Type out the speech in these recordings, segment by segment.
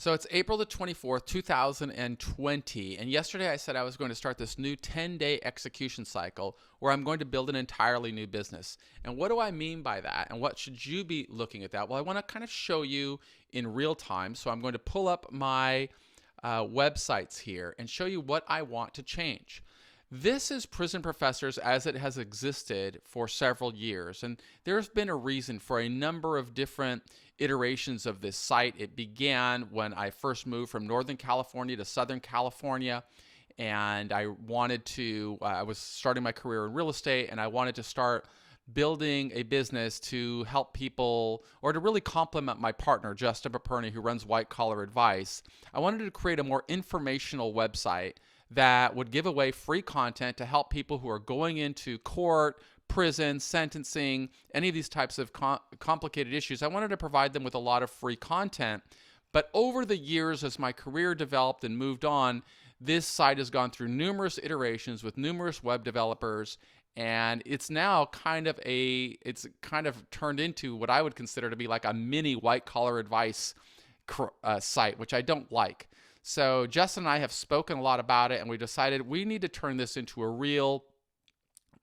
So it's April the 24th, 2020. And yesterday I said I was going to start this new 10-day execution cycle where I'm going to build an entirely new business. And what do I mean by that? And what should you be looking at that? Well, I want to kind of show you in real time. So I'm going to pull up my websites here and show you what I want to change. This is Prison Professors as it has existed for several years, and there's been a reason for a number of different iterations of this site. It began when I first moved from Northern California to Southern California, and I was starting my career in real estate, and I wanted to start building a business to help people, or to really complement my partner, Justin Paperny, who runs White Collar Advice. I wanted to create a more informational website that would give away free content to help people who are going into court, prison, sentencing, any of these types of complicated issues. I wanted to provide them with a lot of free content. But over the years, as my career developed and moved on, this site has gone through numerous iterations with numerous web developers, and it's now kind of turned into what I would consider to be like a mini White Collar Advice site, which I don't like. So Justin and I have spoken a lot about it, and we decided we need to turn this into a real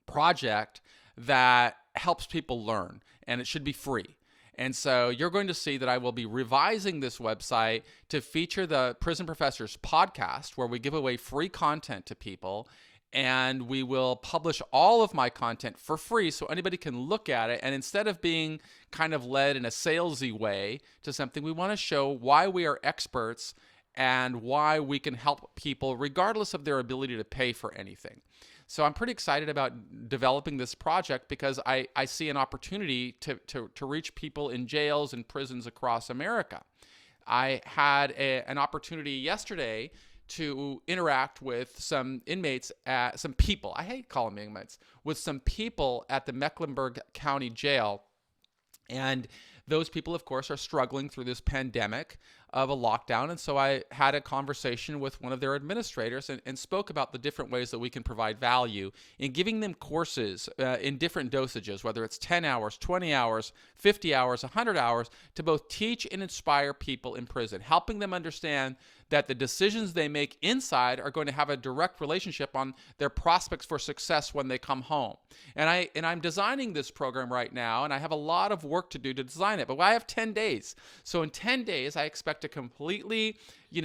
project that helps people learn, and it should be free. And so you're going to see that I will be revising this website to feature the Prison Professors podcast, where we give away free content to people, and we will publish all of my content for free so anybody can look at it. And instead of being kind of led in a salesy way to something, we want to show why we are experts and why we can help people regardless of their ability to pay for anything. So I'm pretty excited about developing this project because I see an opportunity to reach people in jails and prisons across America. I had an opportunity yesterday to interact with some inmates, some people, I hate calling them inmates, with some people at the Mecklenburg County Jail. And those people, of course, are struggling through this pandemic of a lockdown. And so I had a conversation with one of their administrators and spoke about the different ways that we can provide value in giving them courses in different dosages, whether it's 10 hours, 20 hours, 50 hours, 100 hours, to both teach and inspire people in prison, helping them understand that the decisions they make inside are going to have a direct relationship on their prospects for success when they come home. And I'm designing this program right now, and I have a lot of work to do to design it, but I have 10 days. So in 10 days, I expect to completely,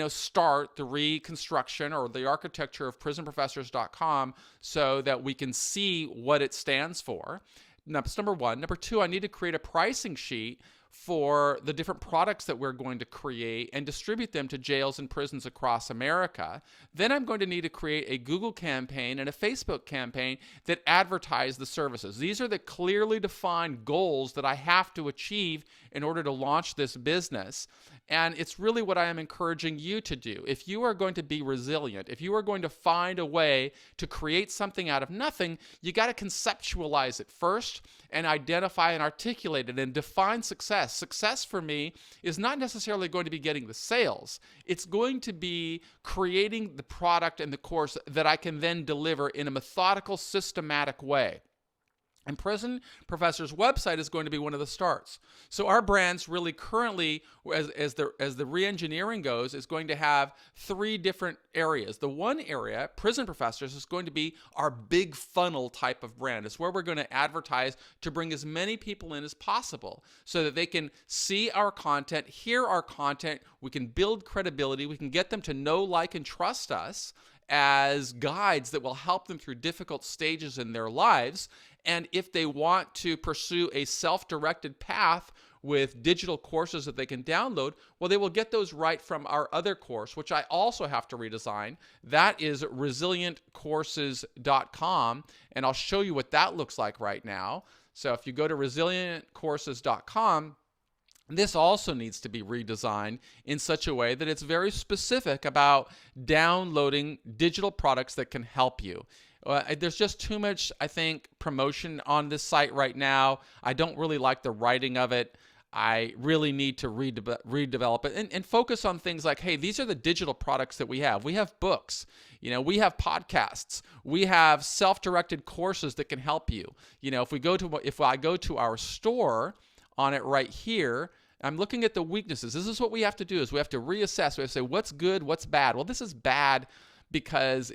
start the reconstruction or the architecture of prisonprofessors.com so that we can see what it stands for. That's number one. Number two, I need to create a pricing sheet for the different products that we're going to create and distribute them to jails and prisons across America. Then I'm going to need to create a Google campaign and a Facebook campaign that advertise the services. These are the clearly defined goals that I have to achieve in order to launch this business. And it's really what I am encouraging you to do. If you are going to be resilient, if you are going to find a way to create something out of nothing, you got to conceptualize it first and identify and articulate it and define success. Success for me is not necessarily going to be getting the sales. It's going to be creating the product and the course that I can then deliver in a methodical, systematic way. And Prison Professor's website is going to be one of the starts. So our brands really currently, as the re-engineering goes, is going to have three different areas. The one area, Prison Professors, is going to be our big funnel type of brand. It's where we're going to advertise to bring as many people in as possible so that they can see our content, hear our content, we can build credibility, we can get them to know, like, and trust us as guides that will help them through difficult stages in their lives. And if they want to pursue a self-directed path with digital courses that they can download, well, they will get those right from our other course, which I also have to redesign. That is resilientcourses.com, and I'll show you what that looks like right now. So if you go to resilientcourses.com, this also needs to be redesigned in such a way that it's very specific about downloading digital products that can help you. There's just too much, I think, promotion on this site right now. I don't really like the writing of it. I really need to redevelop it and focus on things like, hey, these are the digital products that we have. We have books, we have podcasts, we have self-directed courses that can help you. If I go to our store on it right here, I'm looking at the weaknesses. This is what we have to do, is we have to reassess. We have to say, what's good, what's bad? Well, this is bad because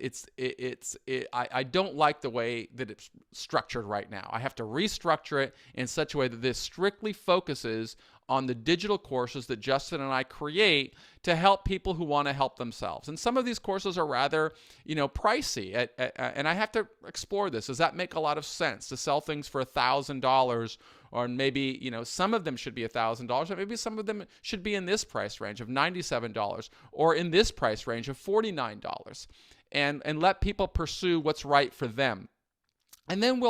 I don't like the way that it's structured right now. I have to restructure it in such a way that this strictly focuses on the digital courses that Justin and I create to help people who want to help themselves. And some of these courses are rather, pricey. And I have to explore this. Does that make a lot of sense to sell things for $1,000? Or maybe, some of them should be $1,000, or maybe some of them should be in this price range of $97, or in this price range of $49, and let people pursue what's right for them. And then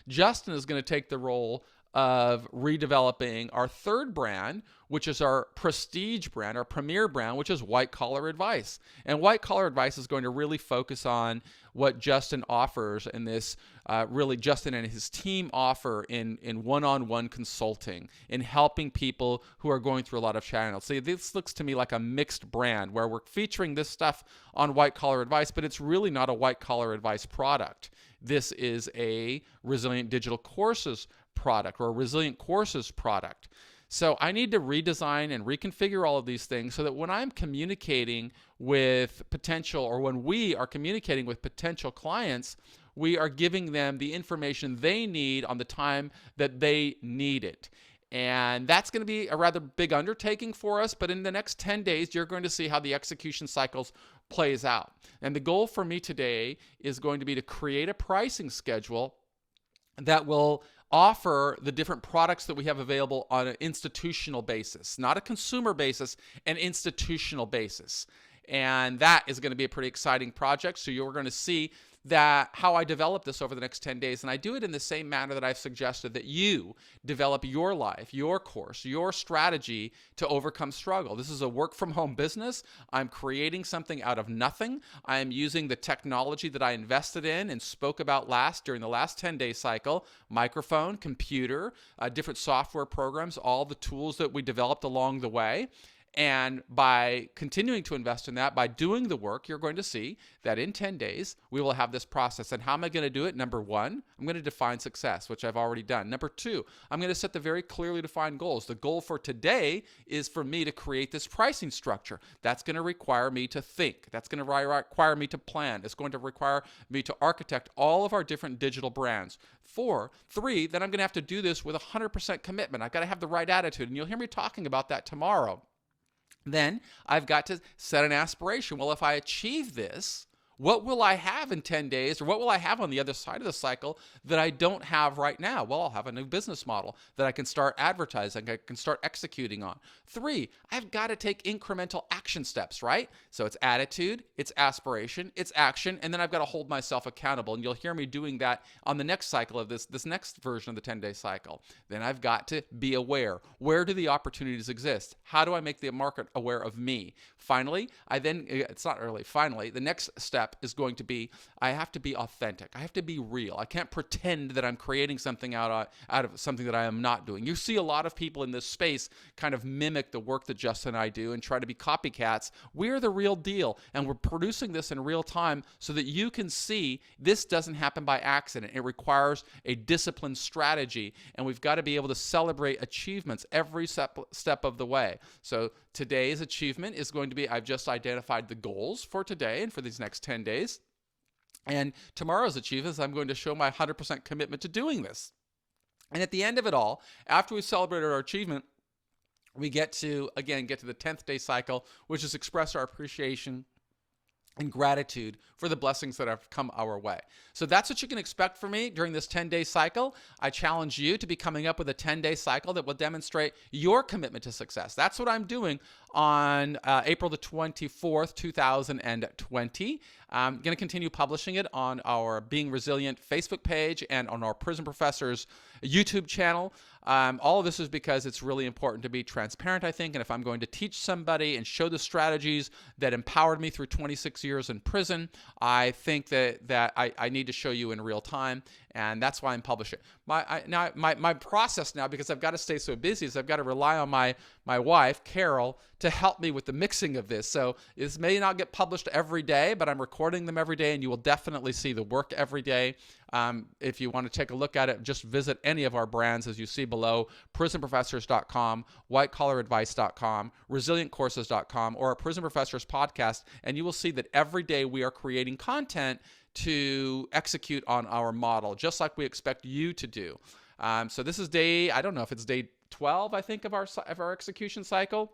Justin is going to take the role of redeveloping our third brand, which is our prestige brand, our premier brand, which is White Collar Advice. And White Collar Advice is going to really focus on what Justin offers in this, Justin and his team offer in one-on-one consulting, in helping people who are going through a lot of channels. See, this looks to me like a mixed brand where we're featuring this stuff on White Collar Advice, but it's really not a White Collar Advice product. This is a Resilient Digital Courses product, or a Resilient Courses product. So I need to redesign and reconfigure all of these things so that when I'm communicating with potential, or when we are communicating with potential clients, we are giving them the information they need on the time that they need it. And that's going to be a rather big undertaking for us, but in the next 10 days, you're going to see how the execution cycles plays out. And the goal for me today is going to be to create a pricing schedule that will offer the different products that we have available on an institutional basis, not a consumer basis, an institutional basis. And that is going to be a pretty exciting project. So you're going to see that how I develop this over the next 10 days. And I do it in the same manner that I've suggested that you develop your life, your course, your strategy to overcome struggle. This is a work from home business. I'm creating something out of nothing. I am using the technology that I invested in and spoke about during the last 10-day cycle: microphone, computer, different software programs, all the tools that we developed along the way. And by continuing to invest in that, by doing the work, you're going to see that in 10 days, we will have this process. And how am I going to do it? Number one, I'm going to define success, which I've already done. Number two, I'm going to set the very clearly defined goals. The goal for today is for me to create this pricing structure. That's going to require me to think. That's going to require me to plan. It's going to require me to architect all of our different digital brands. Three, then I'm going to have to do this with 100% commitment. I've got to have the right attitude. And you'll hear me talking about that tomorrow. Then I've got to set an aspiration. Well, if I achieve this, what will I have in 10 days, or what will I have on the other side of the cycle that I don't have right now? Well, I'll have a new business model that I can start advertising, I can start executing on. Three, I've got to take incremental action steps, right? So it's attitude, it's aspiration, it's action, and then I've got to hold myself accountable. And you'll hear me doing that on the next cycle of this next version of the 10-day cycle. Then I've got to be aware. Where do the opportunities exist? How do I make the market aware of me? Finally, the next step is going to be, I have to be authentic. I have to be real. I can't pretend that I'm creating something out of something that I am not doing. You see a lot of people in this space kind of mimic the work that Justin and I do and try to be copycats. We're the real deal, and we're producing this in real time so that you can see this doesn't happen by accident. It requires a disciplined strategy, and we've got to be able to celebrate achievements every step of the way. So today's achievement is going to be, I've just identified the goals for today and for these next 10 days. And tomorrow's achievement is I'm going to show my 100% commitment to doing this. And at the end of it all, after we celebrated our achievement, we get to the 10th day cycle, which is express our appreciation and gratitude for the blessings that have come our way. So that's what you can expect from me during this 10-day cycle. I challenge you to be coming up with a 10-day cycle that will demonstrate your commitment to success. That's what I'm doing on April the 24th, 2020. I'm going to continue publishing it on our Being Resilient Facebook page and on our Prison Professors YouTube channel. All of this is because it's really important to be transparent, I think, and if I'm going to teach somebody and show the strategies that empowered me through 26 years in prison, I think that I need to show you in real time. and that's why I'm publishing. My process now, because I've got to stay so busy, is I've got to rely on my wife, Carol, to help me with the mixing of this. So this may not get published every day, but I'm recording them every day, and you will definitely see the work every day. If you want to take a look at it, just visit any of our brands, as you see below: prisonprofessors.com, whitecollaradvice.com, resilientcourses.com, or our Prison Professors podcast, and you will see that every day we are creating content to execute on our model, just like we expect you to do. So this is I don't know if it's day 12, I think, of our execution cycle.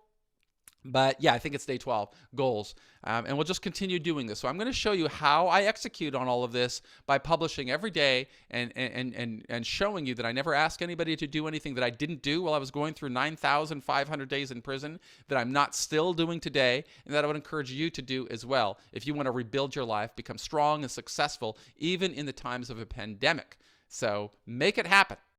But yeah, I think it's day 12, goals. And we'll just continue doing this. So I'm going to show you how I execute on all of this by publishing every day and showing you that I never ask anybody to do anything that I didn't do while I was going through 9,500 days in prison, that I'm not still doing today, and that I would encourage you to do as well if you want to rebuild your life, become strong and successful, even in the times of a pandemic. So make it happen.